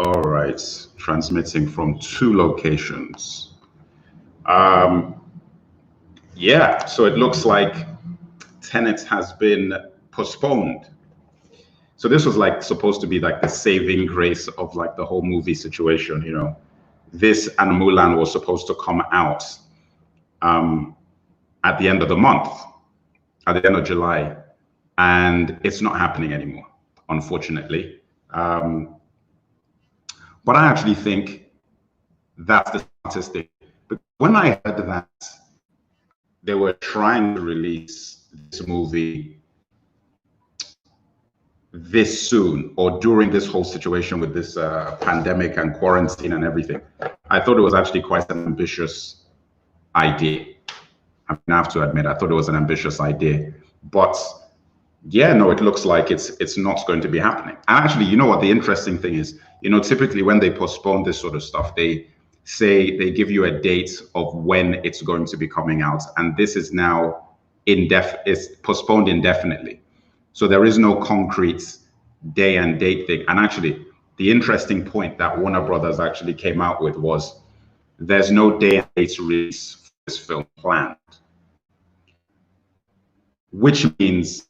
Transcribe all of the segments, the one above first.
All right, transmitting from two locations. Um, yeah, so it looks like Tenet has been postponed. So this was like supposed to be like the saving grace of like the whole movie situation, you know. This and Mulan was supposed to come out um, at the end of the month, at the end of July, and it's not happening anymore, unfortunately. Um, but I actually think that's the smartest thing. But when I heard that they were trying to release this movie this soon or during this whole situation with this pandemic and quarantine and everything, I thought it was actually quite an ambitious idea. I mean, I have to admit, I thought it was an ambitious idea. But yeah, no, it looks like it's not going to be happening. And actually, you know what the interesting thing is? You know, typically when they postpone this sort of stuff, they say they give you a date of when it's going to be coming out, and this is now it's postponed indefinitely. So there is no concrete day and date thing. And actually, the interesting point that Warner Brothers actually came out with was there's no day and date release for this film planned, which means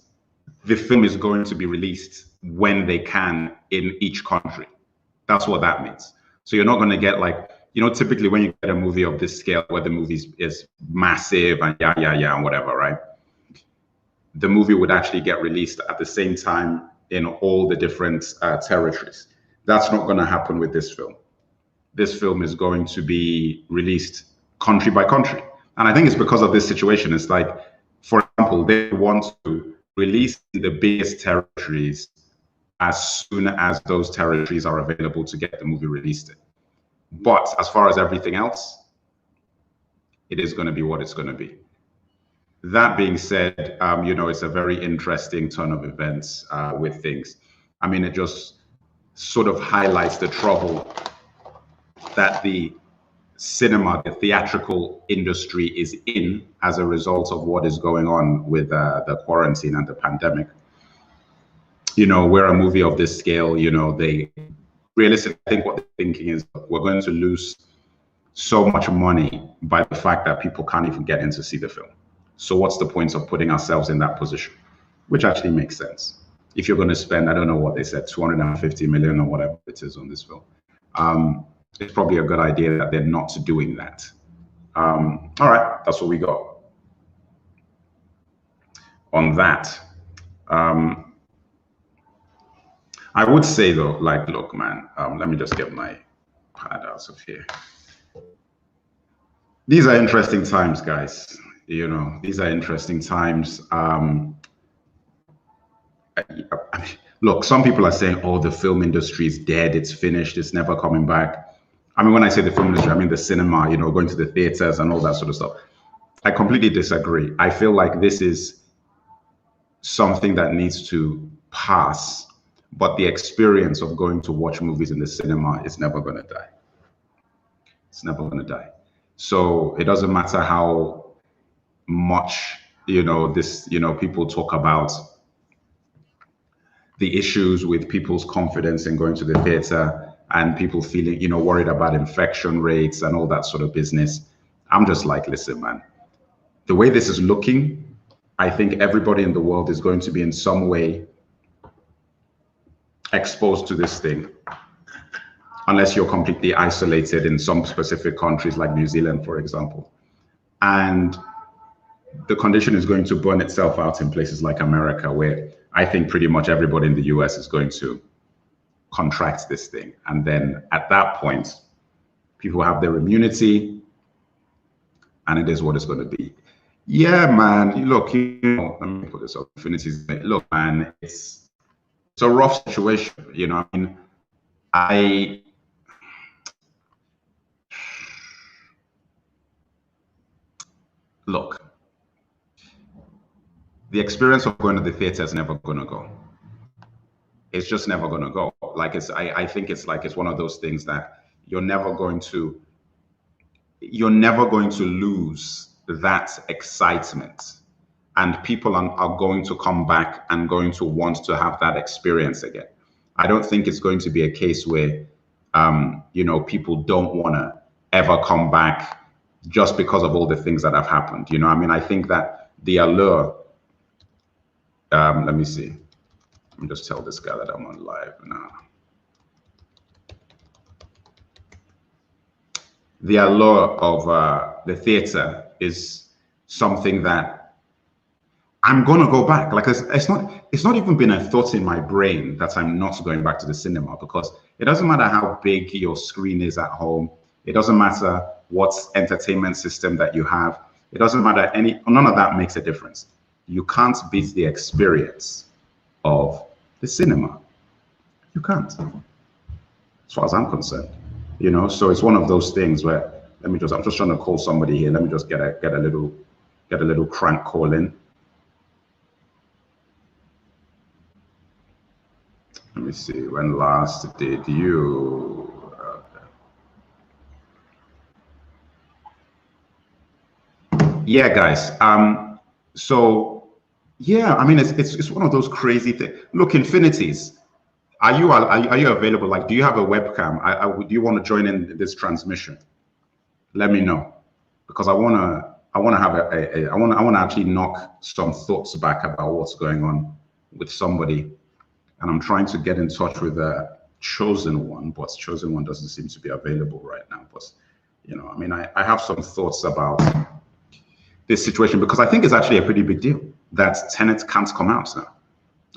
the film is going to be released when they can in each country. That's what that means. So you're not going to get like, you know, typically when you get a movie of this scale where the movie is massive and and whatever, right? The movie would actually get released at the same time in all the different territories. That's not going to happen with this film. This film is going to be released country by country. And I think it's because of this situation. It's like, for example, they want to release the biggest territories as soon as those territories are available to get the movie released in. But as far as everything else, it is going to be what it's going to be. That being said, you know, it's a very interesting turn of events with things. I mean, it just sort of highlights the trouble that the cinema, the theatrical industry is in as a result of what is going on with the quarantine and the pandemic. You know, where a movie of this scale, you know, they realistically, I think what they're thinking is we're going to lose so much money by the fact that people can't even get in to see the film. So what's the point of putting ourselves in that position? Which actually makes sense. If you're going to spend, I don't know what they said, 250 million or whatever it is on this film, it's probably a good idea that they're not doing that. All right, that's what we got on that. I would say though, like, look, man, let me just get my pad out of here. These are interesting times, guys. You know, these are interesting times. I mean, look, some people are saying, oh, the film industry is dead, it's finished, it's never coming back. I mean, when I say the film industry, I mean the cinema, you know, going to the theaters and all that sort of stuff. I completely disagree. I feel like this is something that needs to pass, but the experience of going to watch movies in the cinema is never going to die. It's never going to die. So it doesn't matter how much, you know, this, you know, people talk about the issues with people's confidence in going to the theater and people feeling, you know, worried about infection rates and all that sort of business. I'm just like, listen, man, the way this is looking, I think everybody in the world is going to be in some way exposed to this thing, unless you're completely isolated in some specific countries like New Zealand, for example. And the condition is going to burn itself out in places like America, where I think pretty much everybody in the US is going to contract this thing. And then at that point, people have their immunity and it is what it's going to be. Yeah, man, look, you know, let me put this up. Look, man, it's a rough situation, you know. I mean, look, the experience of going to the theater is never going to go. It's just never going to go. Like, I think it's like, it's one of those things that you're never going to lose that excitement. And people are going to come back and going to want to have that experience again. I don't think it's going to be a case where you know, people don't want to ever come back just because of all the things that have happened. You know, I mean, I think that the allure, let me see. Let me just tell this guy that I'm on live now. The allure of the theater is something that I'm gonna go back. Like it's not even been a thought in my brain that I'm not going back to the cinema, because it doesn't matter how big your screen is at home. It doesn't matter what entertainment system that you have. It doesn't matter none of that makes a difference. You can't beat the experience of the cinema. You can't, as far as I'm concerned. You know, so it's one of those things where I'm just trying to call somebody here. Let me just get a little crank call in. Let me see, when last did you? Yeah, guys. So yeah, I mean, it's one of those crazy things. Look, Infinities. Are you available? Like, do you have a webcam? Do you want to join in this transmission? Let me know, because I want to actually knock some thoughts back about what's going on with somebody, and I'm trying to get in touch with a chosen one, but chosen one doesn't seem to be available right now. But you know, I mean, I have some thoughts about this situation, because I think it's actually a pretty big deal that Tenet can't come out now.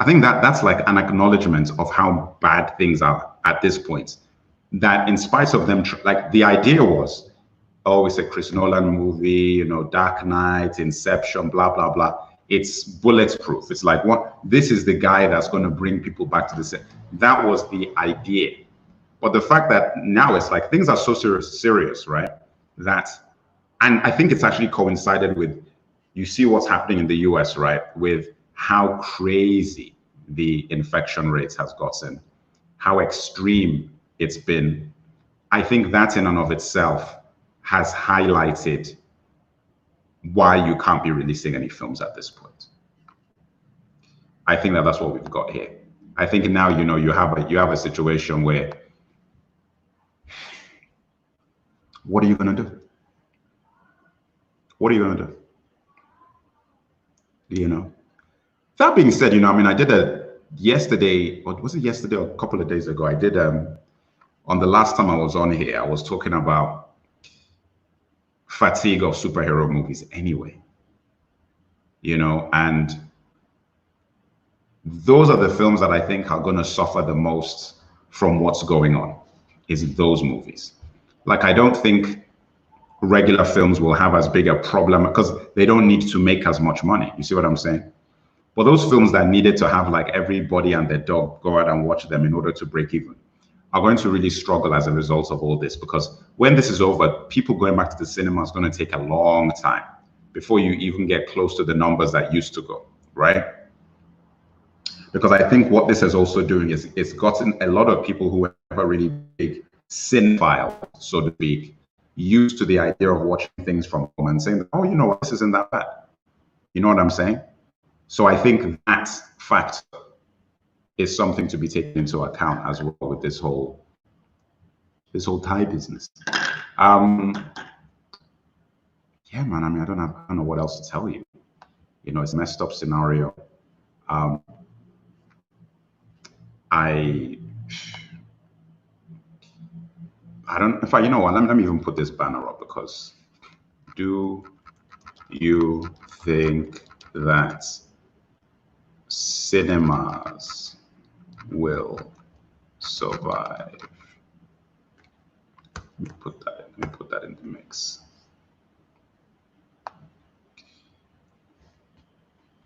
I think that's like an acknowledgement of how bad things are at this point. That in spite of them, like the idea was, oh, it's a Chris Nolan movie, you know, Dark Knight, Inception, blah, blah, blah. It's bulletproof. It's like, what? This is the guy that's going to bring people back to the set. That was the idea. But the fact that now it's like things are so serious, right? That, and I think it's actually coincided with, you see what's happening in the US, right? With how crazy the infection rates has gotten, how extreme it's been. I think that in and of itself has highlighted why you can't be releasing any films at this point. I think that's what we've got here. I think now, you know, you have a situation where, what are you going to do? What are you going to do? You know? That being said, you know, I mean, I did yesterday, or was it yesterday or a couple of days ago? I did, on the last time I was on here, I was talking about fatigue of superhero movies anyway, you know, and those are the films that I think are going to suffer the most from what's going on, is those movies. Like, I don't think regular films will have as big a problem because they don't need to make as much money. You see what I'm saying? But those films that needed to have like everybody and their dog go out and watch them in order to break even are going to really struggle as a result of all this, because when this is over, people going back to the cinema is going to take a long time before you even get close to the numbers that used to go, right? Because I think what this is also doing is it's gotten a lot of people who have a really big cinephile, so to speak, used to the idea of watching things from home and saying, oh, you know what, this isn't that bad. You know what I'm saying? So I think that fact is something to be taken into account as well with this whole Thai business. Yeah, man. I mean, I don't know what else to tell you. You know, it's a messed up scenario. I don't. In fact, you know what? Let me even put this banner up, because do you think that cinemas will survive? Let me put that in the mix,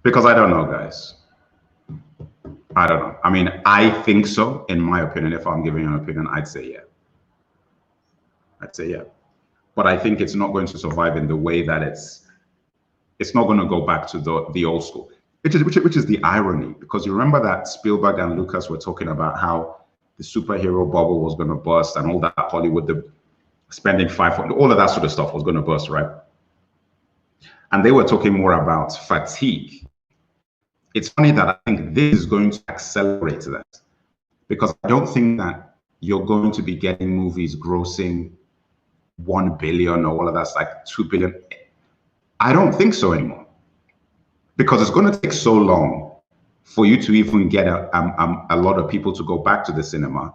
because I don't know, guys. I don't know. I mean, I think so. In my opinion, if I'm giving an opinion, I'd say yeah. I'd say yeah. But I think it's not going to survive in the way that it's not going to go back to the old school. Which is the irony, because you remember that Spielberg and Lucas were talking about how the superhero bubble was going to burst, and all that Hollywood, the spending $500, all of that sort of stuff was going to burst, right? And they were talking more about fatigue. It's funny that I think this is going to accelerate that, because I don't think that you're going to be getting movies grossing 1 billion or all of that's like 2 billion. I don't think so anymore, because it's going to take so long for you to even get a lot of people to go back to the cinema.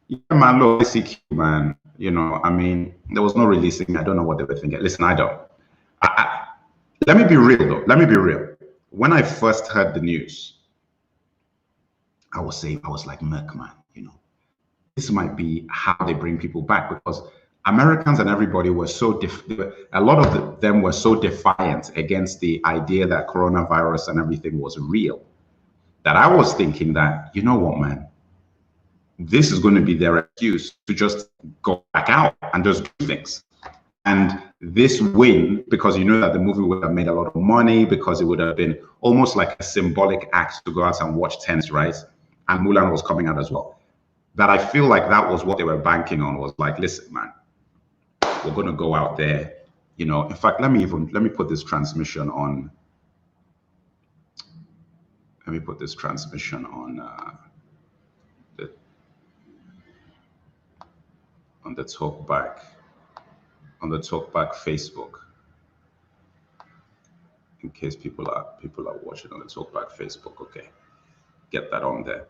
Yeah, man, look, ICQ, man. You know, I mean, there was no releasing. I don't know what they were thinking. Listen, I don't. Let me be real, though. Let me be real. When I first heard the news, I was like, Merc, man, you know, this might be how they bring people back, because Americans and everybody were so, a lot of them were so defiant against the idea that coronavirus and everything was real, that I was thinking that, you know what, man, this is going to be their excuse to just go back out and just do things. And this win, because you know that the movie would have made a lot of money, because it would have been almost like a symbolic act to go out and watch Tenet, right? And Mulan was coming out as well. That I feel like that was what they were banking on, was like, listen, man, we're going to go out there. You know, in fact, let me put this transmission on. Let me put this transmission on the talkback Facebook, in case people are watching on the talkback Facebook. Okay, get that on there.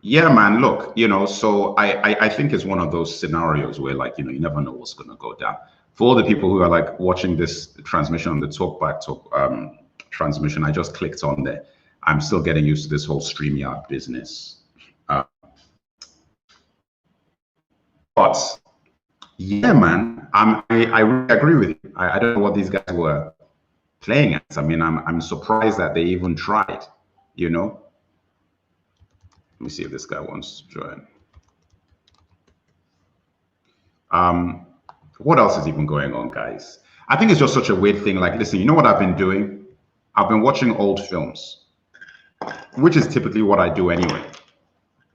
Yeah, man, look, you know, so I think it's one of those scenarios where, like, you know, you never know what's going to go down. For all the people who are like watching this transmission on the talkback transmission, I just clicked on there. I'm still getting used to this whole StreamYard business. But yeah, man, I really agree with you. I don't know what these guys were playing at. I mean, I'm surprised that they even tried, you know. Let me see if this guy wants to join. What else is even going on, guys? I think it's just such a weird thing. Like, listen, you know what I've been doing? I've been watching old films, which is typically what I do anyway.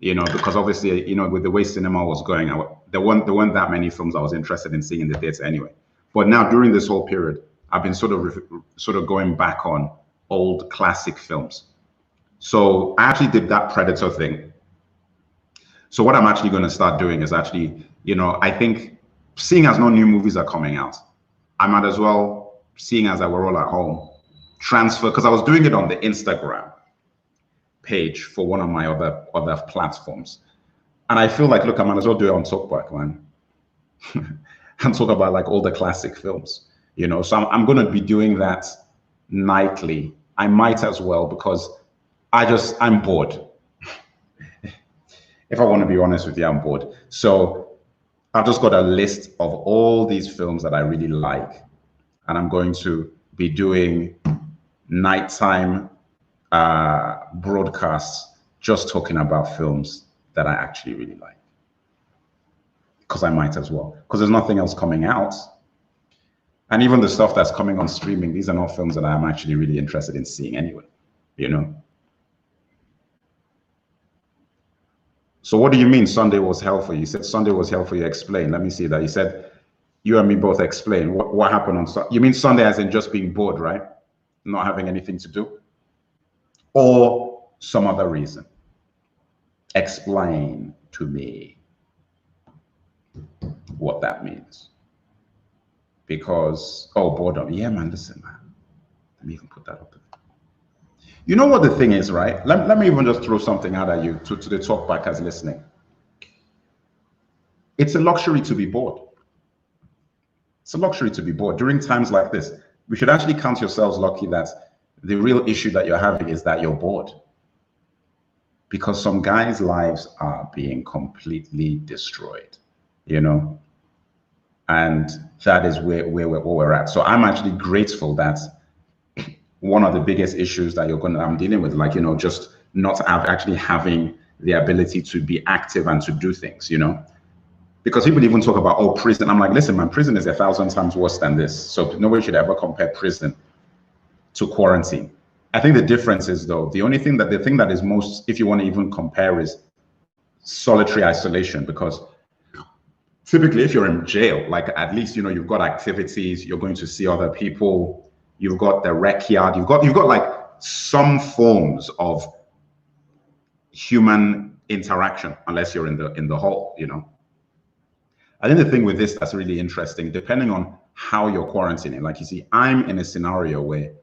You know, because obviously, you know, with the way cinema was going, there weren't that many films I was interested in seeing in the theater anyway. But now, during this whole period, I've been sort of going back on old classic films. So I actually did that Predator thing. So what I'm actually going to start doing is actually, you know, I think, seeing as no new movies are coming out, I might as well, seeing as we're all at home, transfer, because I was doing it on the Instagram page for one of my other platforms. And I feel like, look, I might as well do it on Talkback, man. And talk about like all the classic films, you know. So I'm going to be doing that nightly. I might as well, because I'm bored. If I want to be honest with you, I'm bored. So I've just got a list of all these films that I really like, and I'm going to be doing nighttime broadcasts just talking about films that I actually really like. Because I might as well, because there's nothing else coming out. And even the stuff that's coming on streaming, these are not films that I'm actually really interested in seeing anyway, you know? So what do you mean Sunday was hell for you? You said Sunday was hell for you. Explain. Let me see that. You said you and me both explain. What happened on Sunday? You mean Sunday as in just being bored, right? Not having anything to do? Or some other reason? Explain to me what that means. Because, oh, boredom. Yeah, man, listen, man. Let me even put that up there. You know what the thing is, right? Let me even just throw something out at you to the talkbackers listening. It's a luxury to be bored. It's a luxury to be bored. During times like this, we should actually count yourselves lucky that the real issue that you're having is that you're bored. Because some guys' lives are being completely destroyed, you know? And that is where we're at. So I'm actually grateful that one of the biggest issues that I'm dealing with, like, you know, just not actually having the ability to be active and to do things, you know, because people even talk about, oh, prison. I'm like, listen, man, prison is 1,000 times worse than this. So nobody should ever compare prison to quarantine. I think the difference is, though, the thing that is most, if you want to even compare, is solitary isolation. Because typically, if you're in jail, like, at least, you know, you've got activities, you're going to see other people, you've got the rec yard, you've got like some forms of human interaction unless you're in the hall, you know. I think the thing with this that's really interesting, depending on how you're quarantining, like you see, I'm in a scenario where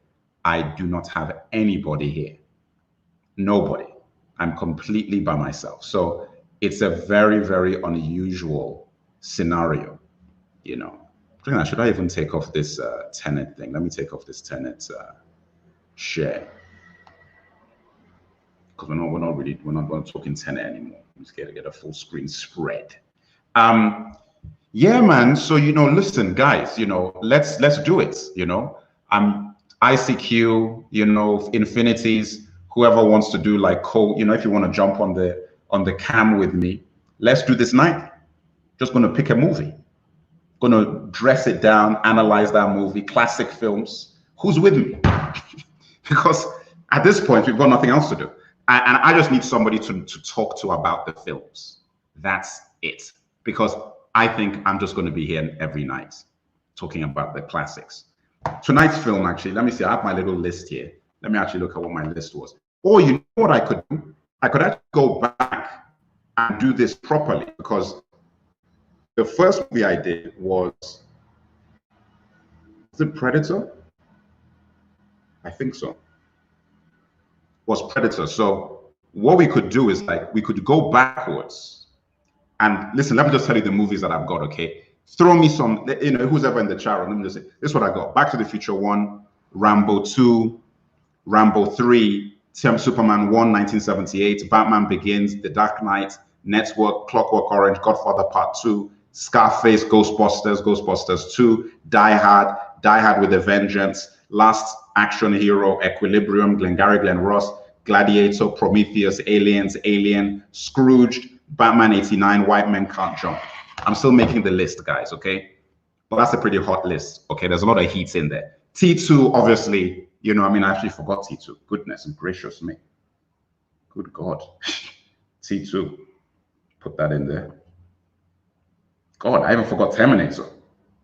I do not have anybody here. Nobody. I'm completely by myself. So it's a very, very unusual scenario, you know. Should I even take off this Tenet thing? Let me take off this Tenet share. Because we're not talking Tenet anymore. I'm just gonna get a full screen spread. Yeah, man. So, you know, listen, guys, you know, let's do it, you know. ICQ, you know, Infinities, whoever wants to do like you know, if you want to jump on the cam with me, let's do this night. Just gonna pick a movie. Gonna dress it down, analyze that movie, classic films. Who's with me? Because at this point, we've got nothing else to do. And I just need somebody to talk to about the films. That's it. Because I think I'm just going to be here every night talking about the classics. Tonight's film, actually, let me see. I have my little list here. Let me actually look at what my list was. Or you know what I could do? I could actually go back and do this properly, because the first movie I did was it Predator? I think so. Was Predator. So what we could do is like we could go backwards. And listen, let me just tell you the movies that I've got, okay? Throw me some, you know, who's ever in the chat room, let me just say, this is what I got. Back to the Future 1, Rambo 2, Rambo 3, Superman 1, 1978, Batman Begins, The Dark Knight, Network, Clockwork Orange, Godfather Part 2, Scarface, Ghostbusters 2, Die Hard with a Vengeance, Last Action Hero, Equilibrium, Glengarry Glen Ross, Gladiator, Prometheus, Aliens, Alien, Scrooged, Batman 89, White Men Can't Jump. I'm still making the list, guys, okay? But that's a pretty hot list, okay? There's a lot of heat in there. T2, obviously, you know, I mean, I actually forgot T2. Goodness and gracious me. Good God. T2. Put that in there. God, I even forgot Terminator.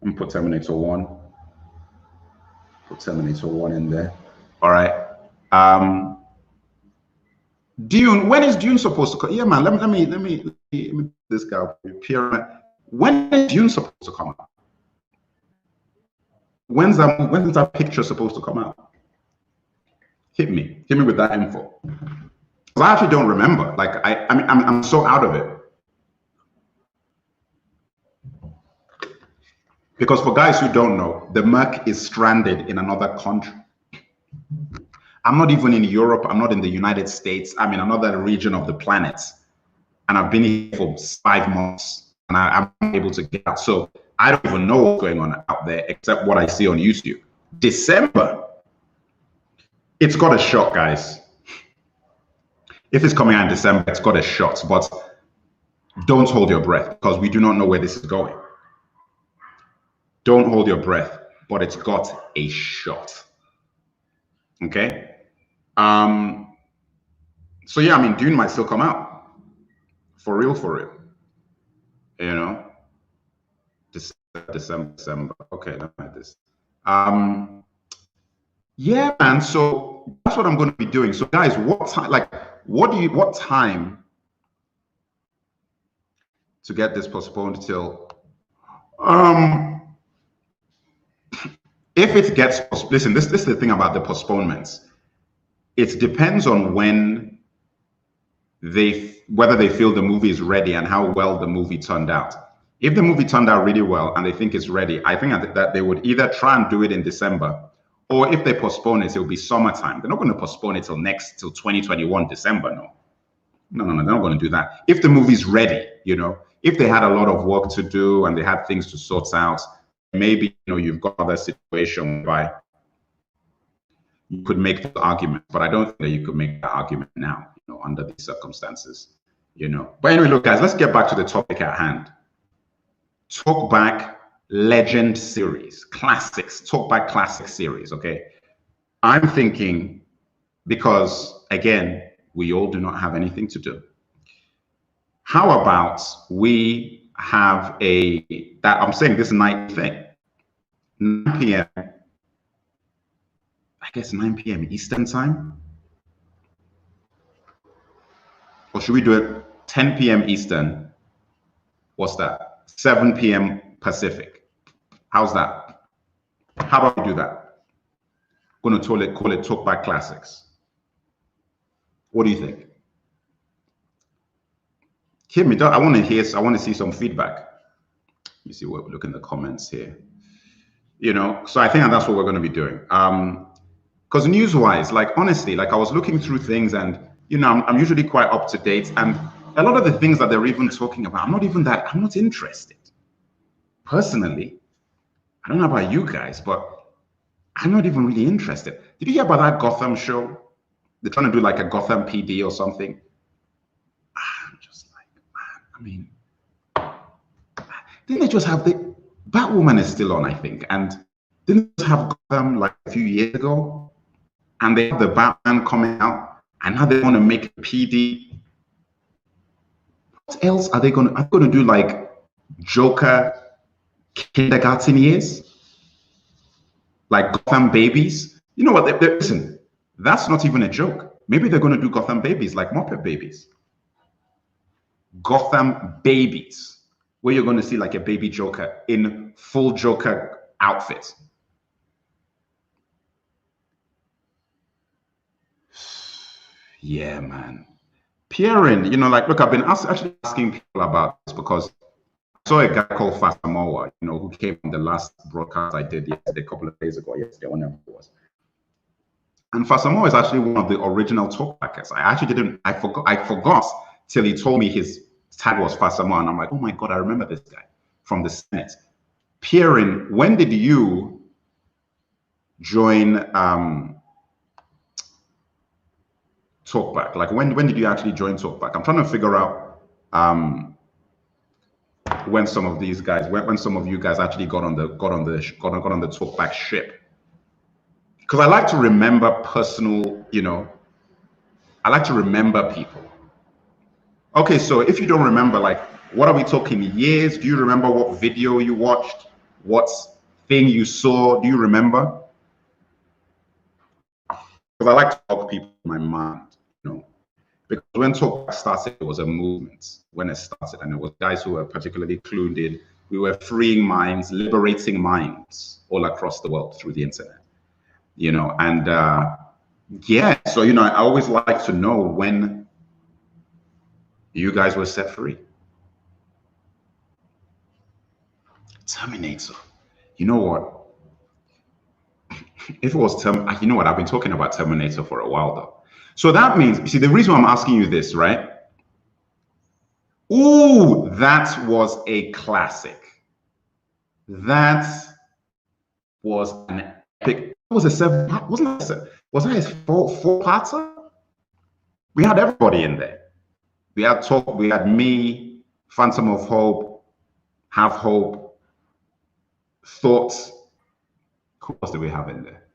Let me put Terminator 1. Put Terminator 1 in there. All right. Dune, when is Dune supposed to come? Yeah, man, let me this guy Pyramid. When is Dune supposed to come out? When's that picture supposed to come out? Hit me with that info. Because I actually don't remember. Like I'm so out of it. Because for guys who don't know, the Merc is stranded in another country. I'm not even in Europe. I'm not in the United States. I'm in another region of the planet. And I've been here for 5 months and I'm not able to get out. So I don't even know what's going on out there except what I see on YouTube. December. It's got a shot, guys. If it's coming out in December, it's got a shot. But don't hold your breath because we do not know where this is going. Don't hold your breath, but it's got a shot. Okay? So yeah, I mean, Dune might still come out. For real. You know? December. Okay, let me add this. Yeah, man. So that's what I'm going to be doing. So guys, what time to get this postponed till if it gets, listen, this is the thing about the postponements. It depends on when whether they feel the movie is ready and how well the movie turned out. If the movie turned out really well and they think it's ready, I think that they would either try and do it in December, or if they postpone it, it'll be summertime. They're not going to postpone it till 2021 December. No, they're not going to do that. If the movie's ready, you know, if they had a lot of work to do and they had things to sort out, maybe, you know, you've got other situation whereby you could make the argument, but I don't think that you could make that argument now, you know, under these circumstances, you know. But anyway, look, guys, let's get back to the topic at hand. Talk back legend series, classics, talk back classic series, okay? I'm thinking, because again, we all do not have anything to do. How about we have I'm saying this night thing, 9 p.m. I guess 9 p.m. Eastern time? Or should we do it 10 p.m. Eastern. What's that? 7 p.m. Pacific. How's that? How about we do that? Going to call it Talkback Classics. What do you think? Hear me. I want to see some feedback. Let me see what we look in the comments here. You know, so I think that's what we're going to be doing. Because news-wise, like honestly, like I was looking through things, and you know, I'm usually quite up to date, and a lot of the things that they're even talking about, I'm not interested. Personally, I don't know about you guys, but I'm not even really interested. Did you hear about that Gotham show? They're trying to do like a Gotham PD or something. I'm just like, man, I mean, didn't they just have the Batwoman is still on, I think, and didn't they have Gotham like a few years ago? And they have the Batman coming out, and now they want to make a PD. What else are they going to do? Like Joker kindergarten years, like Gotham Babies. You know what? Listen, that's not even a joke. Maybe they're going to do Gotham Babies, like Muppet Babies. Gotham Babies, where you're going to see like a baby Joker in full Joker outfit. Yeah, man. Peering, you know, like, look, I've been actually asking people about this because I saw a guy called Fasamoa, you know, who came on the last broadcast I did yesterday, a couple of days ago, whenever it was. And Fasamoa is actually one of the original talkbackers. I forgot till he told me his tag was Fasamoa, and I'm like, oh my God, I remember this guy from the Senate. Peering, when did you join Talkback? Like when did you actually join Talkback? I'm trying to figure out when some of these guys, when some of you guys actually got on the Talkback ship. Because I like to remember personal, you know, I like to remember people. Okay, so if you don't remember, like, what are we talking years? Do you remember what video you watched? What thing you saw? Do you remember? Because I like to talk people in my mind, you know. Because when Talkback started, it was a movement when it started, and it was guys who were particularly clued in. We were freeing minds, liberating minds all across the world through the internet, you know. And yeah, so, you know, I always like to know when you guys were set free. Terminator. You know what? If it was you know what? I've been talking about Terminator for a while though. So that means, you see, the reason why I'm asking you this, right? Ooh, that was a classic. That was an epic. Was a seven? Wasn't that? Was that his four-parter? We had everybody in there. We had Talk. We had me, Phantom of Hope, Have Hope, Thoughts. Who else did we have in there?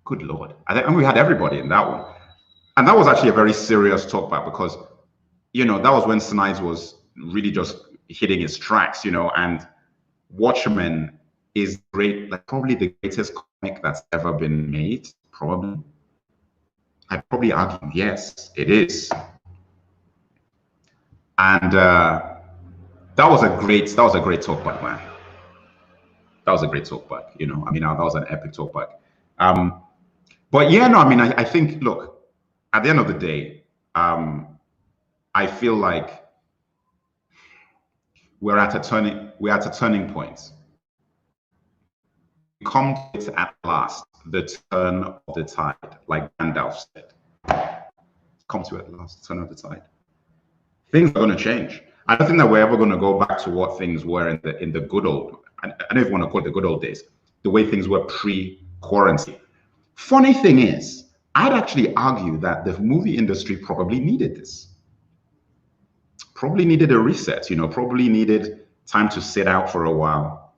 Good Lord. I think we had everybody in that one. And that was actually a very serious talkback because, you know, that was when Snides was really just hitting his tracks, you know, and Watchmen is great, like probably the greatest comic that's ever been made, probably. I'd probably argue, yes, it is. And that was a great talkback, man. That was a great talkback, you know. I mean, that was an epic talkback. But yeah, no, I mean, I think, look, at the end of the day, I feel like we're at a turning point. We come to it at last, the turn of the tide, like Gandalf said. Come to it at last, turn of the tide. Things are going to change. I don't think that we're ever going to go back to what things were in the good old. I don't even want to call it the good old days, the way things were pre-quarantine. Funny thing is, I'd actually argue that the movie industry probably needed this. Probably needed a reset, you know, probably needed time to sit out for a while,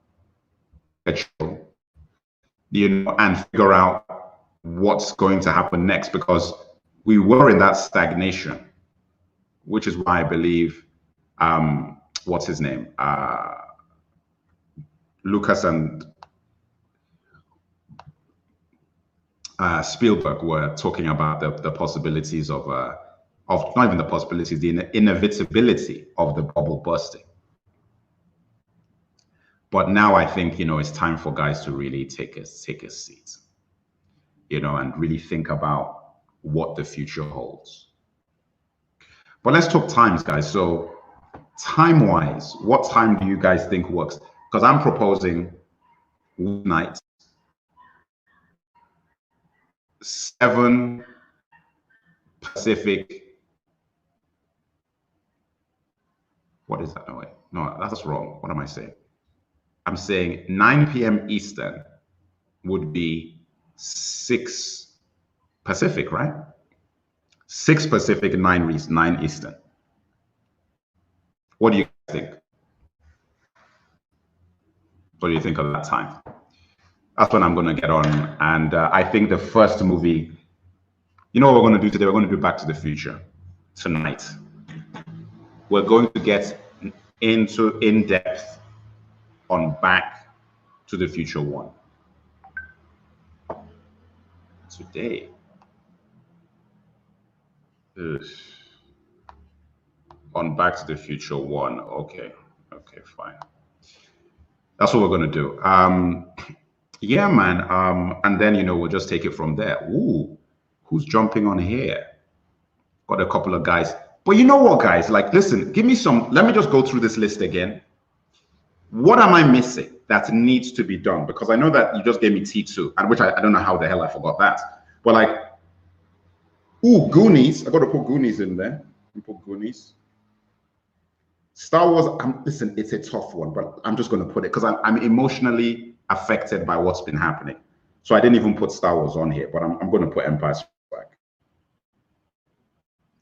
you know, and figure out what's going to happen next, because we were in that stagnation, which is why I believe, what's his name? Lucas and Spielberg were talking about the possibilities of of not even the possibilities, the inevitability of the bubble bursting. But now I think, it's time for guys to really take a seat, and really think about what the future holds. But let's talk times, guys. So time-wise, what time do you guys think works? Because I'm proposing night, 7 Pacific. What is that? No, wait. No, that's wrong. What am I saying? I'm saying 9 p.m. Eastern would be 6 Pacific, right? 6 Pacific, 9 Eastern. What do you think? What do you think of that time? That's when I'm going to get on. And I think the first movie, you know what we're going to do today? We're going to do Back to the Future tonight. We're going to get into in-depth on Back to the Future 1. Today. Ugh. On Back to the Future 1. Okay, fine. That's what we're going to do. Yeah, man. And then, we'll just take it from there. Ooh, who's jumping on here? Got a couple of guys. But you know what, guys? Like, listen, give me some. Let me just go through this list again. What am I missing that needs to be done? Because I know that you just gave me T2, and which I don't know how the hell I forgot that. But like, ooh, Goonies. I got to put Goonies in there. Put Goonies. Star Wars. Listen, it's a tough one, but I'm just going to put it because I'm emotionally affected by what's been happening. So I didn't even put Star Wars on here, but I'm going to put Empire Strikes Back.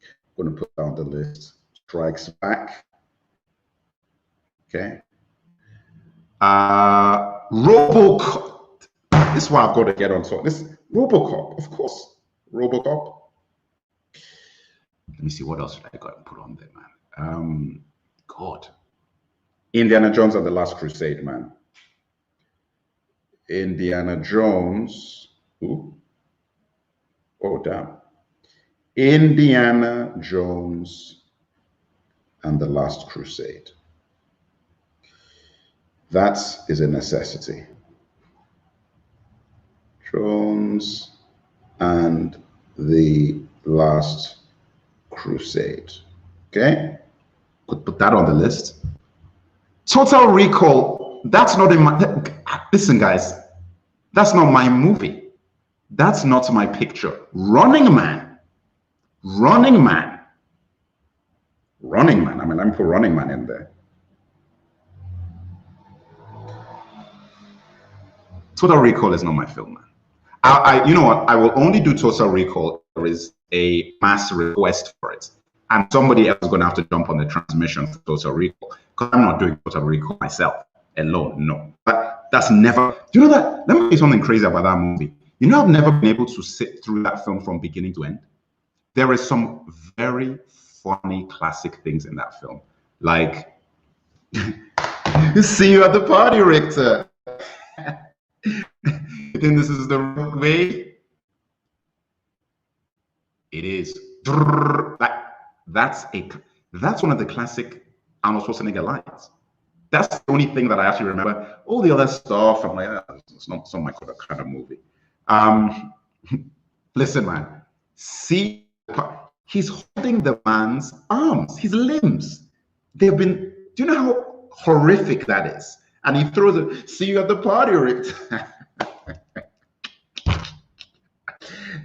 I'm going to put down the list. Strikes Back. Okay. RoboCop. This is why I've got to get on top. This RoboCop, of course. RoboCop. Let me see what else I got to put on there, man. God. Indiana Jones and the Last Crusade, man. Indiana Jones. Ooh. Oh, damn. Indiana Jones and the Last Crusade. That is a necessity. Jones and the Last Crusade. Okay? Could put that on the list. Total Recall. That's not in my. Listen, guys. That's not my movie. That's not my picture. Running Man. Running Man. Running Man. I mean, let me put Running Man in there. Total Recall is not my film, man. You know what? I will only do Total Recall if there is a mass request for it. And somebody else is going to have to jump on the transmission for Total Recall. Because I'm not doing Total Recall myself alone, no. But that's never, do you know that? Let me tell you something crazy about that movie. You know, I've never been able to sit through that film from beginning to end. There is some very funny classic things in that film. Like, see you at the party, Richter. You think this is the wrong way? It is. That's one of the classic Arnold Schwarzenegger lines. That's the only thing that I actually remember. All the other stuff, I'm like, it's not my kind of movie. Listen, man. See, he's holding the man's arms, his limbs. They've been. Do you know how horrific that is? And he throws it. See you at the party, Rick.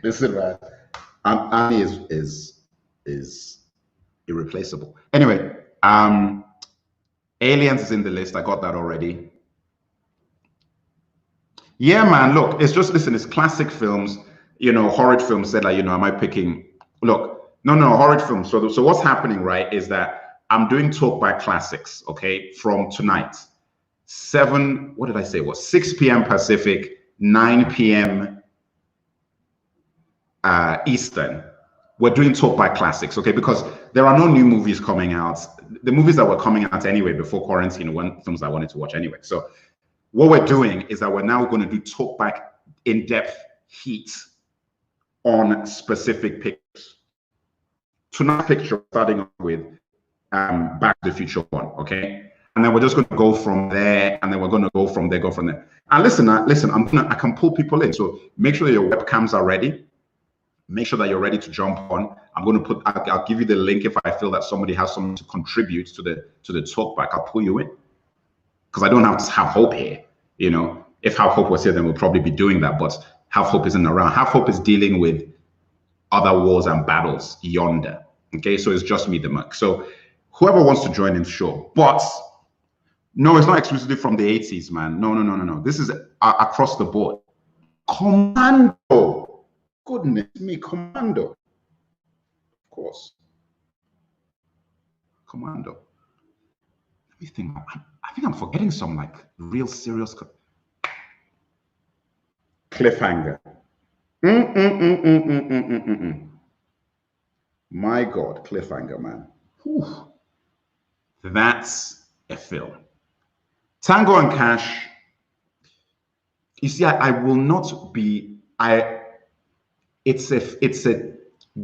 Listen, man. Annie is irreplaceable. Anyway, Aliens is in the list. I got that already. Yeah, man. Look, it's just, listen, it's classic films. Horror films said, like, am I picking? Look, no, horror films. So what's happening, right, is that I'm doing Talk by Classics, okay, from tonight. 6 p.m. Pacific, 9 p.m. Eastern. We're doing Talk by Classics, okay? Because there are no new movies coming out. The movies that were coming out anyway before quarantine were films I wanted to watch anyway. So what we're doing is that we're now going to do Talk back in-depth heat on specific pictures. tonight's picture, starting off with Back to the Future 1, okay? And then we're just going to go from there, and then we're going to go from there. And listen, I can pull people in, so make sure that your webcams are ready. Make sure that you're ready to jump on. I'm going to I'll give you the link if I feel that somebody has something to contribute to the talk back. I'll pull you in, because I don't have to have hope here. You know, if Have Hope was here, then we'll probably be doing that. But Have Hope isn't around. Have Hope is dealing with other wars and battles yonder. Okay, so it's just me, the Merc. So whoever wants to join in, sure. But no, it's not exclusively from the 80s, man. No. This is across the board. Commando. Goodness me, Commando. Of course. Commando. Let me think. I think I'm forgetting some like real serious cliffhanger. My God, cliffhanger, man. Whew. That's a film. Tango and Cash. You see, I will not be. It's a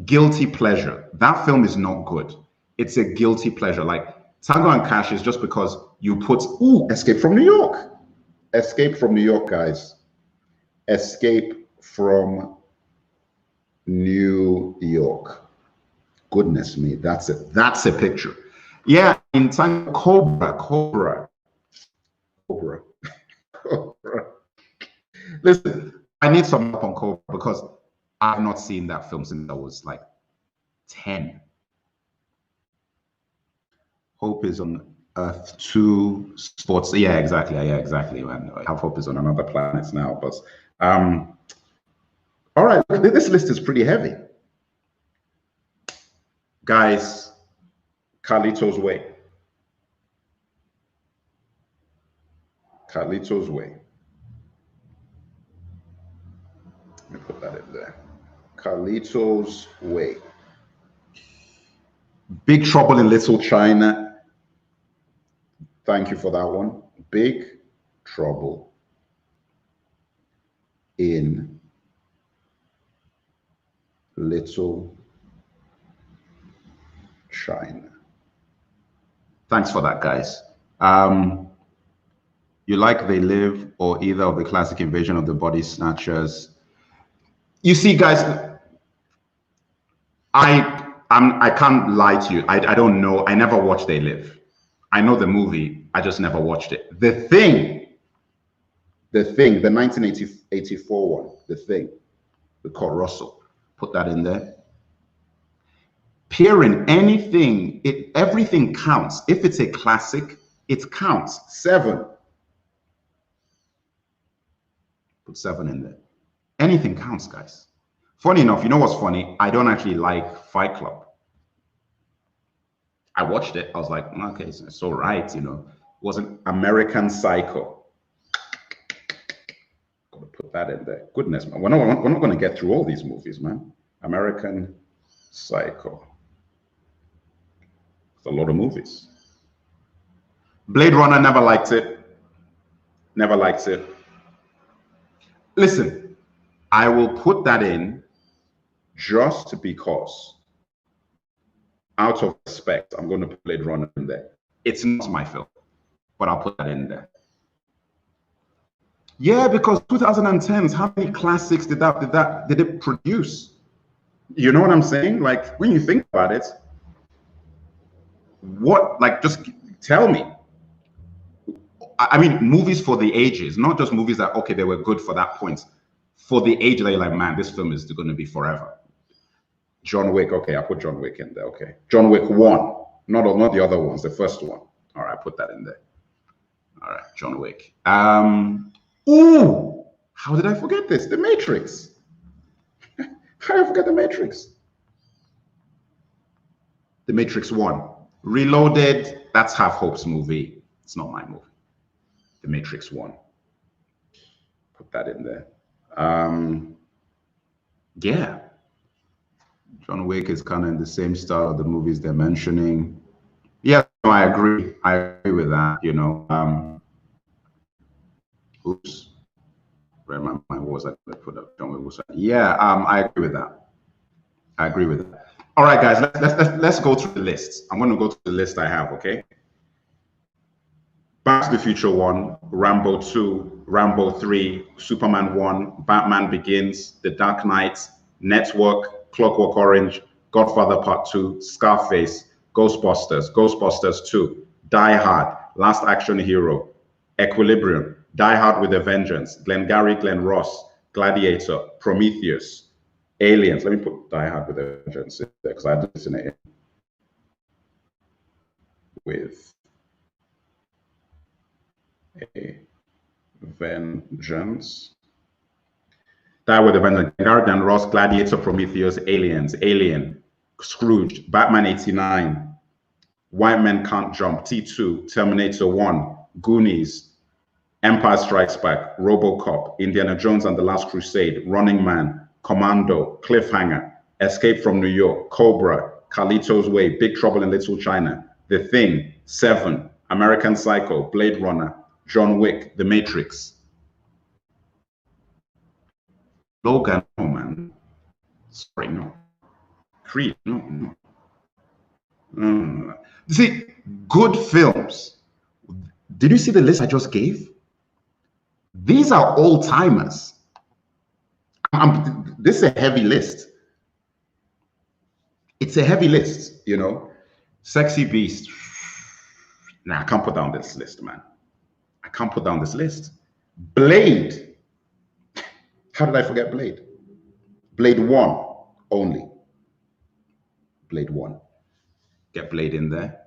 guilty pleasure. That film is not good. It's a guilty pleasure. Like Tango and Cash is just because you put Escape from New York. Escape from New York, guys. Escape from New York. Goodness me, that's it. That's a picture. Yeah, in Tango, Cobra. Listen, I need some help on Cobra because I've not seen that film since I was like 10. Hope is on Earth 2 sports. Yeah, exactly, man. Have Hope is on another planet now. But all right, this list is pretty heavy. Guys, Carlito's Way. Carlito's Way. Let me put that in there. Carlito's Way. Big Trouble in Little China. Thank you for that one. Big Trouble in Little China. Thanks for that, guys. You like They Live or either of the classic Invasion of the Body Snatchers? You see, guys, I can't lie to you. I don't know. I never watched They Live. I know the movie. I just never watched it. The Thing, the 1984 one, The Thing, with Kurt Russell. Put that in there. Peering, anything, everything counts. If it's a classic, it counts. 7. Put 7 in there. Anything counts, guys. Funny enough, you know what's funny? I don't actually like Fight Club. I watched it. I was like, okay, it's all right, you know. It was an American Psycho. Gotta put that in there. Goodness, man. We're not going to get through all these movies, man. American Psycho. It's a lot of movies. Blade Runner, never liked it. Never liked it. Listen, I will put that in just because, out of respect, I'm going to put Blade Runner in there. It's not my film, but I'll put that in there. Yeah, because 2010s, how many classics did it produce? You know what I'm saying? Like, when you think about it, what, like, just tell me. I mean, movies for the ages, not just movies that, okay, they were good for that point. For the age that you're like, man, this film is going to be forever. John Wick, okay, I put John Wick in there, okay. John Wick 1, not the other ones, the first one. All right, put that in there. All right, John Wick. Ooh, how did I forget this? The Matrix. How did I forget The Matrix? The Matrix 1. Reloaded, that's Have Hope's movie. It's not my movie. The Matrix 1. Put that in there. Yeah. John Wick is kind of in the same style of the movies they're mentioning. Yeah, no, I agree. I agree with that, you know. Oops. Where what was I going to put up? John Wick was. Yeah, I agree with that. I agree with that. All right, guys, let's go through the list. I'm going to go through the list I have, okay? Back to the Future 1, Rambo 2, Rambo 3, Superman 1, Batman Begins, The Dark Knight, Network, Clockwork Orange, Godfather Part 2, Scarface, Ghostbusters, Ghostbusters 2, Die Hard, Last Action Hero, Equilibrium, Die Hard with a Vengeance, Glengarry Glen Ross, Gladiator, Prometheus, Aliens. Let me put Die Hard with a Vengeance there because I did this in it. With a Vengeance. Die with a Vengeance. Glengarry Glen Ross, Gladiator, Prometheus, Aliens, Alien, Scrooge, Batman 89, White Men Can't Jump, T2, Terminator 1, Goonies, Empire Strikes Back, RoboCop, Indiana Jones and the Last Crusade, Running Man, Commando, Cliffhanger, Escape from New York, Cobra, Carlito's Way, Big Trouble in Little China, The Thing, Seven, American Psycho, Blade Runner, John Wick, The Matrix. Logan, no man. Sorry, no. Creed, no. You see, good films. Did you see the list I just gave? These are old-timers. This is a heavy list. It's a heavy list, you know. Sexy Beast. Nah, I can't put down this list, man. I can't put down this list. Blade. How did I forget Blade? Blade 1 only. Blade 1. Get Blade in there.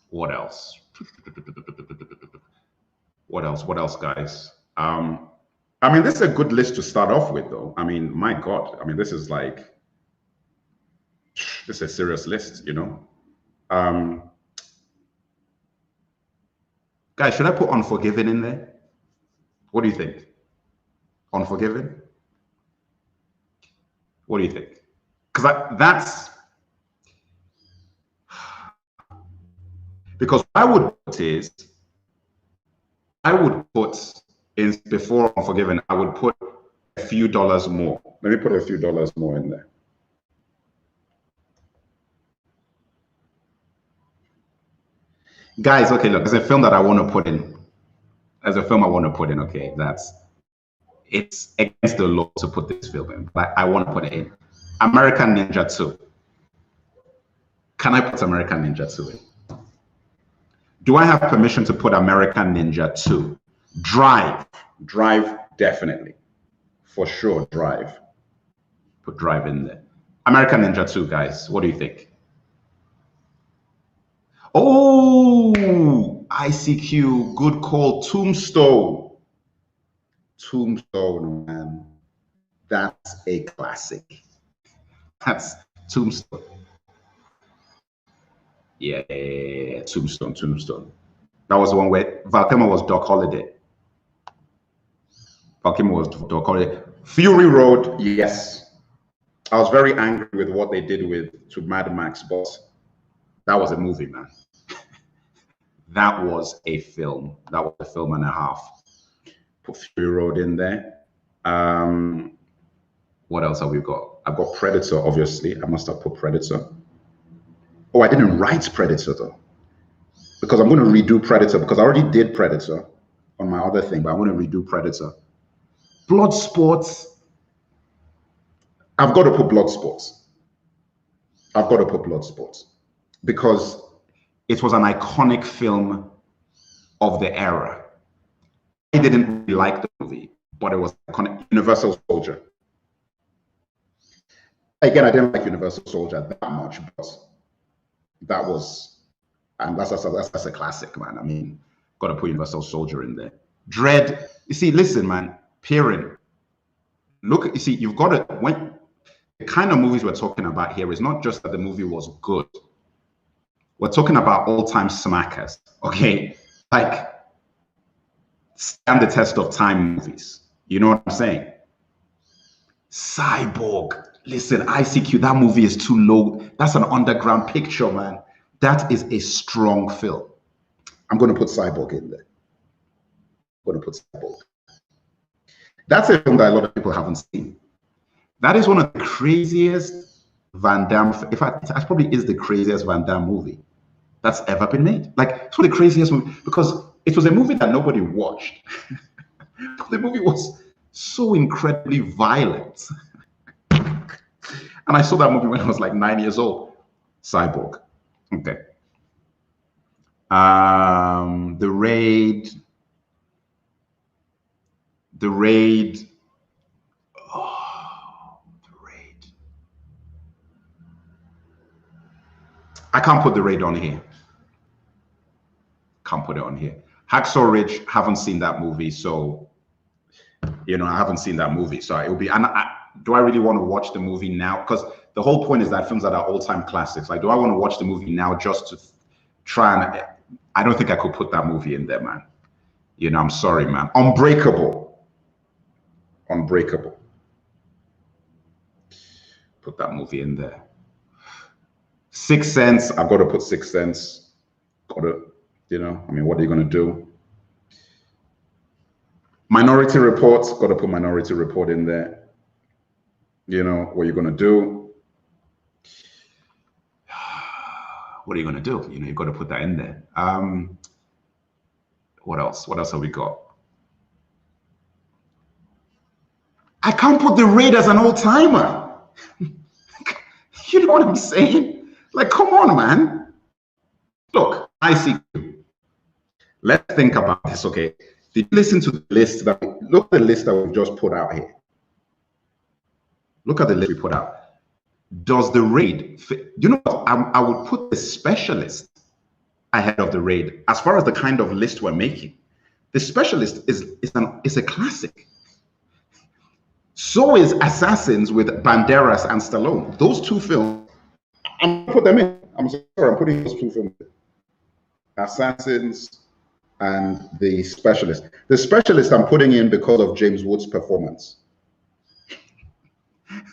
What else? What else, guys? I mean, this is a good list to start off with, though. I mean, my God. I mean, this is a serious list, you know. Guys, should I put Unforgiven in there? What do you think? Unforgiven? What do you think? Because because I would put in before Unforgiven, I would put a few dollars more. Let me put a few dollars more in there. Guys, okay, look, there's a film that I want to put in. There's a film I want to put in, okay, it's against the law to put this film in, but I want to put it in. American Ninja 2. Can I put American Ninja 2 in? Do I have permission to put American Ninja 2? Drive, definitely. For sure, Drive. Put Drive in there. American Ninja 2, guys, what do you think? Oh, ICQ, good call. Tombstone. Tombstone, man. That's a classic. That's Tombstone. Yeah, Tombstone. That was the one where Val Kilmer was Doc Holliday. Fury Road, yes. I was very angry with what they did to Mad Max, but that was a movie, man. That was a film. That was a film and a half. Put Fury Road in there. What else have we got? I've got Predator, obviously. I must have put Predator. Oh, I didn't write Predator, though. Because I'm going to redo Predator, because I already did Predator on my other thing, but I want to redo Predator. Bloodsport. I've got to put Bloodsport. Because it was an iconic film of the era. I didn't really like the movie, but it was iconic. Universal Soldier. Again, I didn't like Universal Soldier that much, but that was, and that's a classic, man. I mean, got to put Universal Soldier in there. Dread. You see, listen, man. Peering. Look, you see, you've got to, when the kind of movies we're talking about here is not just that the movie was good. We're talking about all-time smackers, okay? Like, stand the test of time movies. You know what I'm saying? Cyborg. Listen, ICQ, that movie is too low. That's an underground picture, man. That is a strong film. I'm going to put Cyborg in there. I'm going to put Cyborg. That's a film that a lot of people haven't seen. That is one of the craziest Van Damme. In fact, that probably is the craziest Van Damme movie that's ever been made. Like, it's one of the craziest movies because it was a movie that nobody watched. The movie was so incredibly violent. And I saw that movie when I was like 9 years old. Cyborg. Okay. The Raid. The Raid. Oh, The Raid. I can't put The Raid on here. Can't put it on here. Hacksaw Ridge, haven't seen that movie, so I haven't seen that movie, so it will be. And do I really want to watch the movie now? Because the whole point is that films that are all-time classics. Like, do I want to watch the movie now just to try and? I don't think I could put that movie in there, man. I'm sorry, man. Unbreakable. Put that movie in there. Sixth Sense. I've got to put Sixth Sense. Got to. What are you going to do? Minority Report, got to put Minority Report in there. What are you going to do? What are you going to do? You've got to put that in there. What else? What else have we got? I can't put The Raid as an old-timer. You know what I'm saying? Like, come on, man. Look, I see you. Let's think about this, okay? Did you listen to the list? Look at the list that we've just put out here. Look at the list we put out. Does The Raid fit? You know what? I would put The Specialist ahead of The Raid as far as the kind of list we're making. The Specialist is a classic. So is Assassins with Banderas and Stallone. Those two films, I'm gonna put them in. I'm sorry, I'm putting those two films in. Assassins and The Specialist. The Specialist I'm putting in because of James Woods' performance,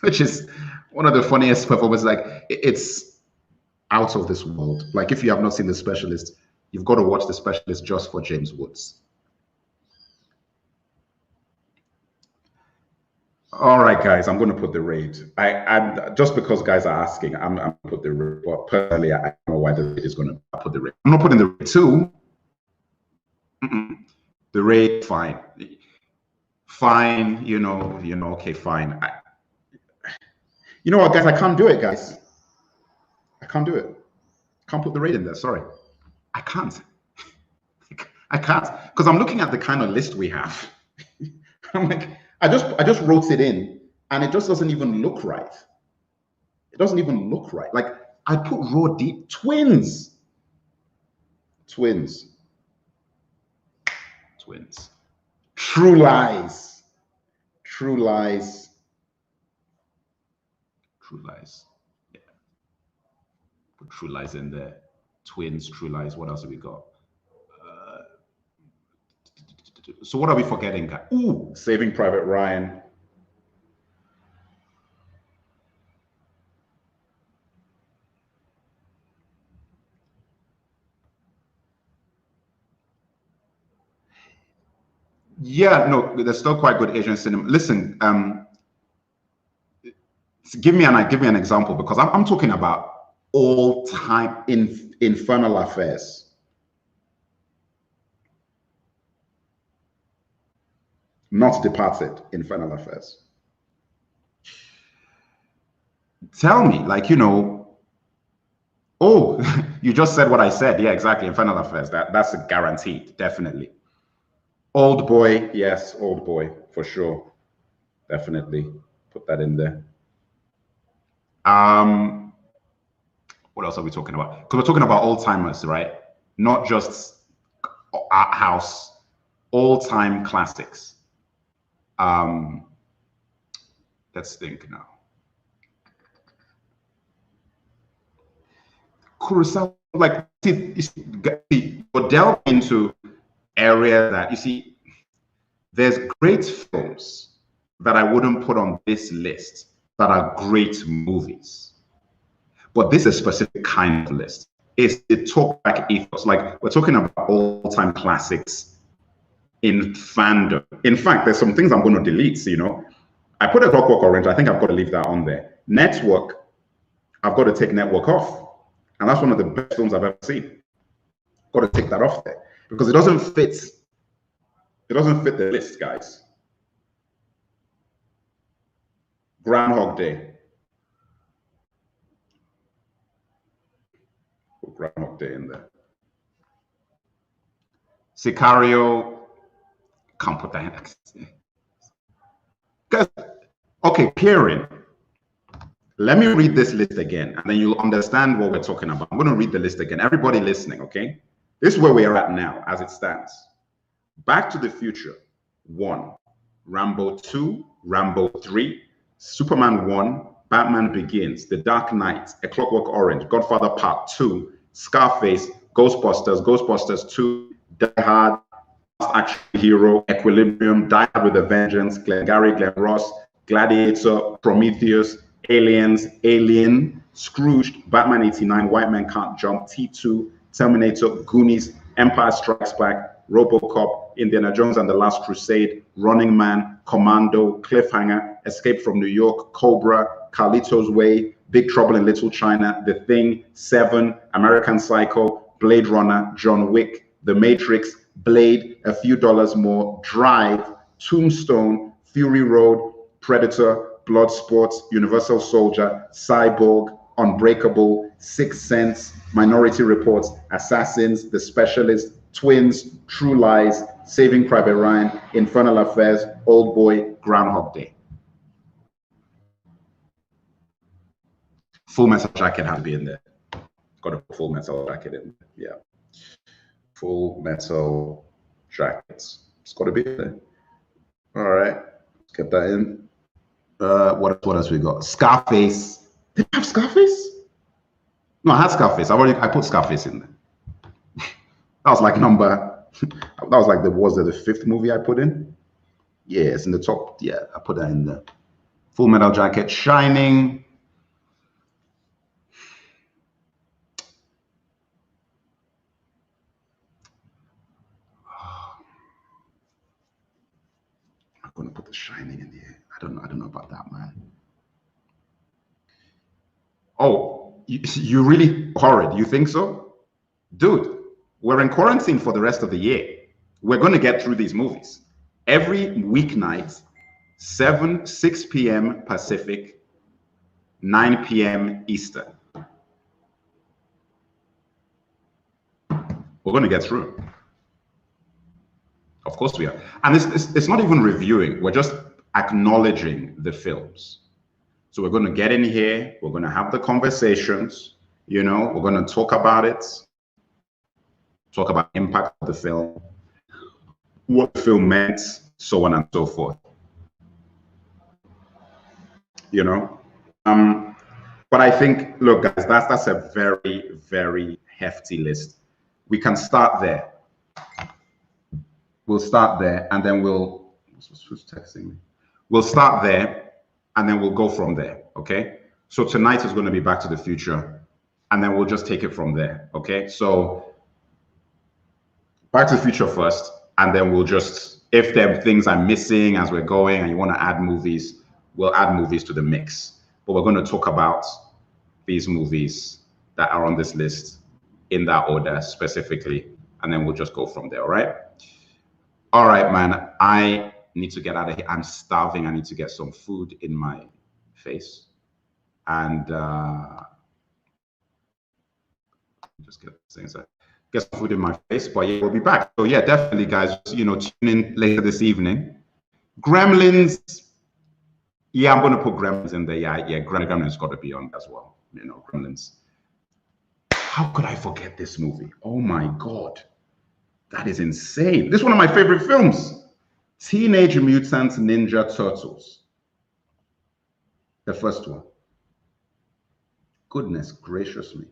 which is one of the funniest performances. Like, it's out of this world. Like, if you have not seen The Specialist, you've got to watch The Specialist just for James Woods. All right, guys, I'm going to put The Raid. I'm just because guys are asking, I'm going to put The Raid. But personally, I don't know why The Raid is going to put The Raid. I'm not putting The Raid 2. The Raid, fine. Fine, okay, fine. You know what, guys? I can't do it, guys. I can't do it. Can't put The Raid in there. Sorry. I can't. I can't. Because I'm looking at the kind of list we have. I'm like, I just wrote it in, and it just doesn't even look right. It doesn't even look right. Like, I put Raw Deep Twins. Twins. True Lies. Yeah. Put True Lies in there. Twins, True Lies. What else have we got? So what are we forgetting, guys? Ooh, Saving Private Ryan. Yeah, no, there's still quite good Asian cinema. Listen, give me an example, because I'm talking about all time Infernal Affairs. Not Departed, Infernal Affairs. Tell me, like, oh, you just said what I said. Yeah, exactly. Infernal Affairs. That's a guaranteed, definitely. Old Boy, yes, Old Boy, for sure. Definitely put that in there. What else are we talking about? Because we're talking about old-timers, right? Not just art house, all-time classics. Let's think now. Crusade, like, you're delving into area that, you see, there's great films that I wouldn't put on this list that are great movies. But this is a specific kind of list. It's the talkback ethos. Like, we're talking about all-time classics in fandom. In fact, there's some things I'm going to delete, I put a Clockwork Orange. I think I've got to leave that on there. Network, I've got to take Network off. And that's one of the best films I've ever seen. Got to take that off there because it doesn't fit. It doesn't fit the list, guys. Groundhog Day. Put Groundhog Day in there. Sicario. Can't put that in. Guys, okay, Kieran. Let me read this list again, and then you'll understand what we're talking about. I'm going to read the list again. Everybody listening, okay? This is where we are at now, as it stands. Back to the Future, 1. Rambo 2, Rambo 3, Superman 1, Batman Begins, The Dark Knight, A Clockwork Orange, Godfather Part 2, Scarface, Ghostbusters, Ghostbusters 2, Die Hard, Last Action Hero, Equilibrium, Die Hard with a Vengeance, Glengarry Glen Ross, Gladiator, Prometheus, Aliens, Alien, Scrooged, Batman 89, White Man Can't Jump, T2, Terminator, Goonies, Empire Strikes Back, RoboCop, Indiana Jones and the Last Crusade, Running Man, Commando, Cliffhanger, Escape from New York, Cobra, Carlito's Way, Big Trouble in Little China, The Thing, Seven, American Psycho, Blade Runner, John Wick, The Matrix, Blade, A Few Dollars More, Drive, Tombstone, Fury Road, Predator, Bloodsport, Universal Soldier, Cyborg, Unbreakable, Sixth Sense, Minority Reports, Assassins, The Specialist, Twins, True Lies, Saving Private Ryan, Infernal Affairs, Old Boy, Groundhog Day. Full Metal Jacket had to be in there. Got to put Full Metal Jacket in there. Yeah. Full Metal Jackets. It's got to be in there. All right. Let's get that in. What else we got? Scarface. Did I have Scarface? No, I had Scarface. I put Scarface in there. That was like that was like the fifth movie I put in? Yeah, it's in the top. Yeah, I put that in there. Full Metal Jacket, Shining. I'm gonna put The Shining in here. I don't know about that, man. Oh, you really horrid? You think so? Dude, we're in quarantine for the rest of the year. We're going to get through these movies. Every weeknight, 6 p.m. Pacific, 9 p.m. Eastern. We're going to get through. Of course we are. And it's not even reviewing. We're just acknowledging the films. So we're going to get in here. We're going to have the conversations. You know, we're going to talk about it. Talk about the impact of the film, what the film meant, so on and so forth. You know, but I think, look, guys, that's a very, very hefty list. We can start there. We'll start there, and then who's texting me? We'll start there, and then we'll go from there. Okay. So tonight is going to be Back to the Future, and then we'll just take it from there. Okay. So Back to the Future first, and then we'll just, if there are things I'm missing as we're going and you want to add movies, we'll add movies to the mix. But we're going to talk about these movies that are on this list in that order specifically, and then we'll just go from there, all right? All right, man, I need to get out of here. I'm starving. I need to get some food in my face. And just get things like get some food in my face, but yeah, we'll be back. So yeah, definitely, guys, you know, tune in later this evening. Gremlins, yeah, I'm gonna put Gremlins in there. Yeah, Gremlins got to be on as well. You know, Gremlins. How could I forget this movie? Oh my God, that is insane. This is one of my favorite films. Teenage Mutant Ninja Turtles. The first one. Goodness gracious me.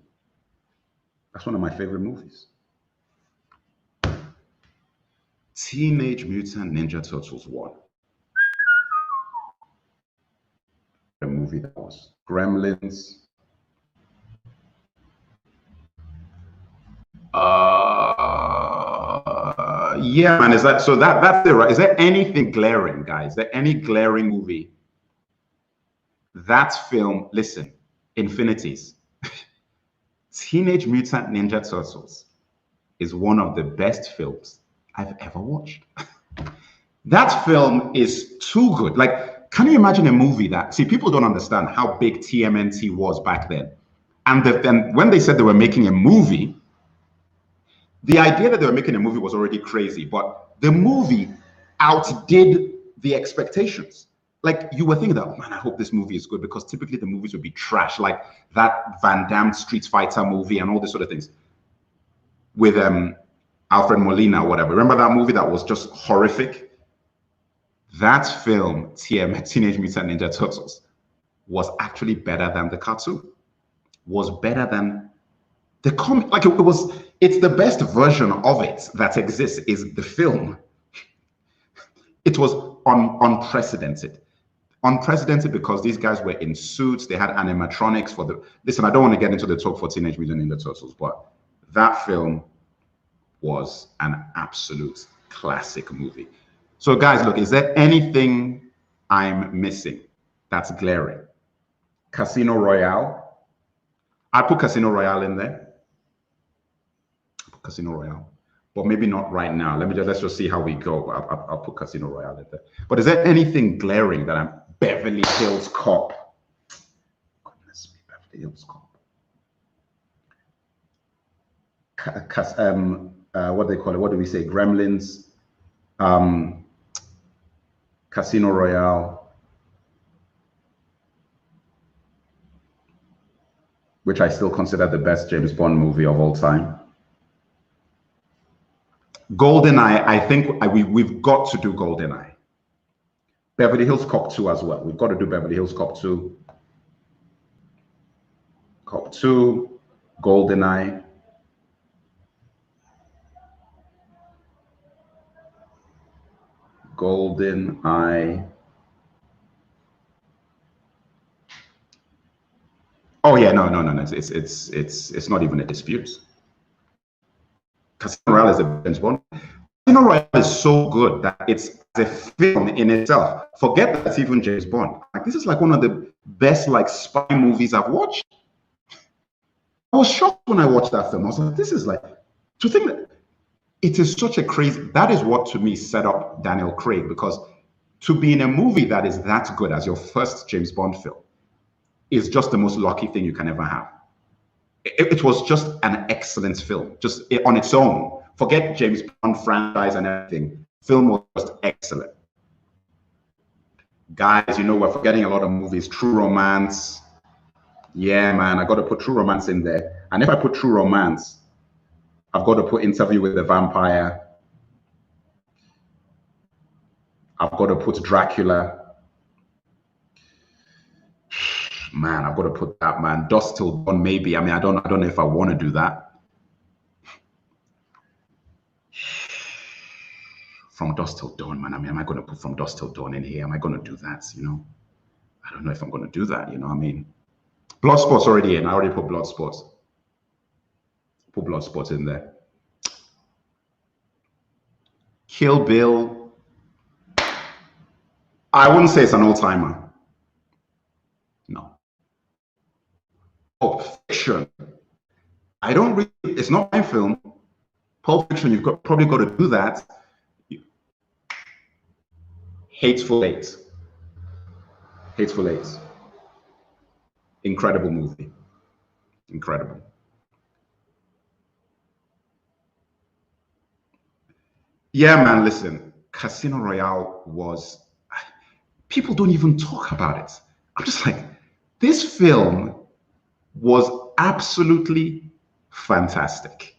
That's one of my favorite movies. Teenage Mutant Ninja Turtles 1. The movie that was. Gremlins. Yeah, man, is that so? That's it, right? Is there anything glaring, guys? Is there any glaring movie that film, listen, Infinities, Teenage Mutant Ninja Turtles is one of the best films I've ever watched. That film is too good. Like, can you imagine a movie that, see, people don't understand how big TMNT was back then. And then when they said they were making a movie, the idea that they were making a movie was already crazy, but the movie outdid the expectations. Like, you were thinking that, oh, man, I hope this movie is good, because typically the movies would be trash, like that Van Damme Street Fighter movie and all these sort of things with Alfred Molina or whatever. Remember that movie that was just horrific? That film, Teenage Mutant Ninja Turtles, was actually better than the cartoon, was better than the comic. Like, it's the best version of it that exists is the film. It was unprecedented. Unprecedented because these guys were in suits, they had animatronics for the, listen, I don't want to get into the talk for Teenage Mutant Ninja Turtles, but that film was an absolute classic movie. So guys, look, is there anything I'm missing that's glaring? Casino Royale. I put Casino Royale in there. Casino Royale, but maybe not right now. Let's just see how we go. I'll put Casino Royale in there. But is there anything glaring that I'm Beverly Hills Cop? Goodness me, Beverly Hills Cop. What do they call it? What do we say? Gremlins. Casino Royale, which I still consider the best James Bond movie of all time. GoldenEye, I think we've got to do GoldenEye. Beverly Hills Cop 2 as well. We've got to do Beverly Hills Cop 2. Cop 2, GoldenEye. GoldenEye. Oh yeah, no. It's not even a dispute. Casino Royale is a James Bond. Casino Royale is so good that it's a film in itself. Forget that it's even James Bond. Like, this is like one of the best like spy movies I've watched. I was shocked when I watched that film. I was like, this is like, to think that it is such a crazy, that is what to me set up Daniel Craig, because to be in a movie that is that good as your first James Bond film is just the most lucky thing you can ever have. It was just an excellent film, just on its own. Forget James Bond franchise and everything. Film was just excellent. Guys, you know, we're forgetting a lot of movies. True Romance. Yeah, man, I got to put True Romance in there. And if I put True Romance, I've got to put Interview with the Vampire. I've got to put Dracula. Man, I've got to put that, man. Dusk Till Dawn, maybe. I mean, I don't know if I want to do that. From Dusk Till Dawn, man. I mean, am I going to put From Dusk Till Dawn in here? Am I going to do that? You know, I don't know if I'm going to do that. You know, I mean, Bloodsport's already in. I already put Bloodsport. Put Bloodsport in there. Kill Bill. I wouldn't say it's an all-timer. No. Pulp Fiction. I don't really, it's not my film. Pulp Fiction, you've probably got to do that. Hateful Eight. Hateful Eight. Incredible movie. Incredible. Yeah, man, listen. Casino Royale was, people don't even talk about it. I'm just like, this film was absolutely fantastic.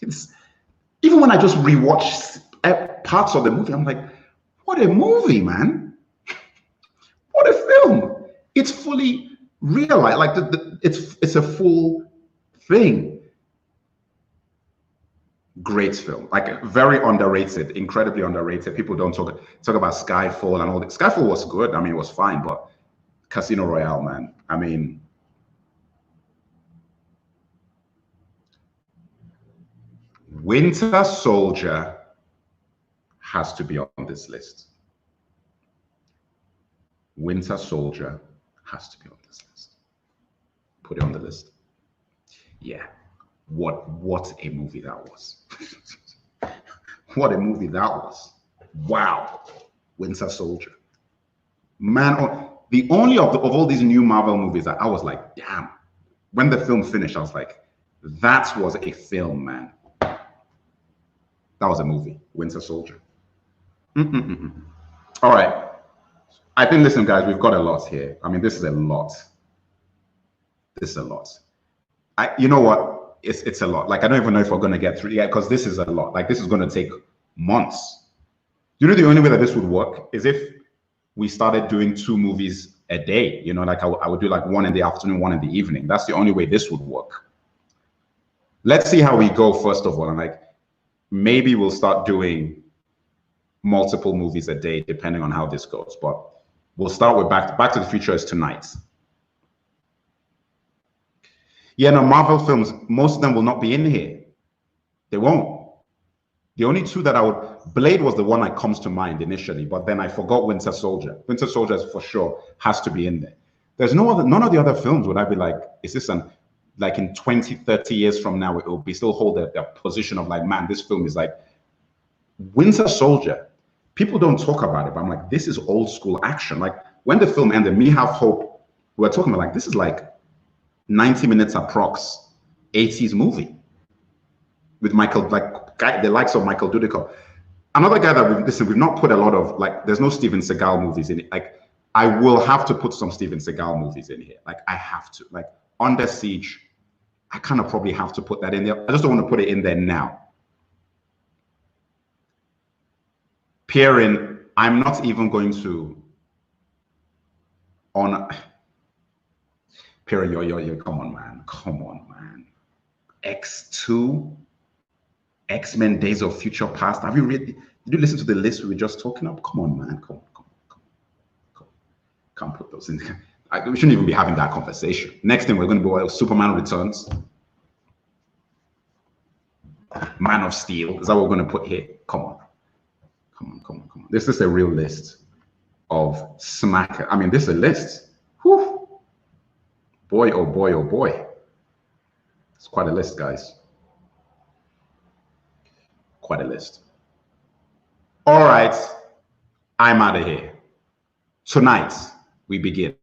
It's, even when I just rewatch parts of the movie, I'm like, what a movie, man. What a film. It's fully realized, like it's a full thing. Great film, like very underrated, incredibly underrated. People don't talk about Skyfall and all that. Skyfall was good. I mean, it was fine, but Casino Royale, man. I mean, Winter Soldier has to be on this list. Winter Soldier has to be on this list. Put it on the list. Yeah. What a movie that was. What a movie that was. Wow. Winter Soldier. Man, the only of all these new Marvel movies that I was like, damn. When the film finished, I was like, that was a film, man. That was a movie, Winter Soldier. All right. I think, listen, guys, we've got a lot here. I mean, this is a lot. This is a lot. You know what? It's a lot. Like, I don't even know if we're going to get through. Yeah, because this is a lot. Like, this is going to take months. You know, the only way that this would work is if we started doing 2 movies a day. You know, like I would do like one in the afternoon, one in the evening. That's the only way this would work. Let's see how we go, first of all. And like, maybe we'll start doing multiple movies a day, depending on how this goes. But we'll start with Back to the Future is tonight. Yeah, no, Marvel films, most of them will not be in here. They won't. The only 2 that I would, Blade was the one that comes to mind initially, but then I forgot Winter Soldier. Winter Soldier for sure has to be in there. There's none of the other films would I be like, is this like in 20, 30 years from now, it will be still hold their position of like, man, this film is like Winter Soldier. People don't talk about it, but I'm like, this is old school action. Like when the film ended, Me Have Hope, we were talking about like, this is like 90 minutes approx 80s movie with the likes of Michael Dudikoff. Another guy that we've not put a lot of, like, there's no Steven Seagal movies in it. Like, I will have to put some Steven Seagal movies in here. Like, I have to. Like, Under Siege, I kind of probably have to put that in there. I just don't want to put it in there now. Pierin, I'm not even going to Pierin, yo, come on, man. X2, X-Men Days of Future Past. Have you read? Did you listen to the list we were just talking about? Come on, man. Come on. Can't put those in there. We shouldn't even be having that conversation. Next thing we're going to be Superman Returns. Man of Steel. Is that what we're going to put here? Come on. This is a real list of smack. I mean, this is a list. Whew. Boy, oh boy. It's quite a list, guys. Quite a list. All right. I'm out of here. Tonight, we begin.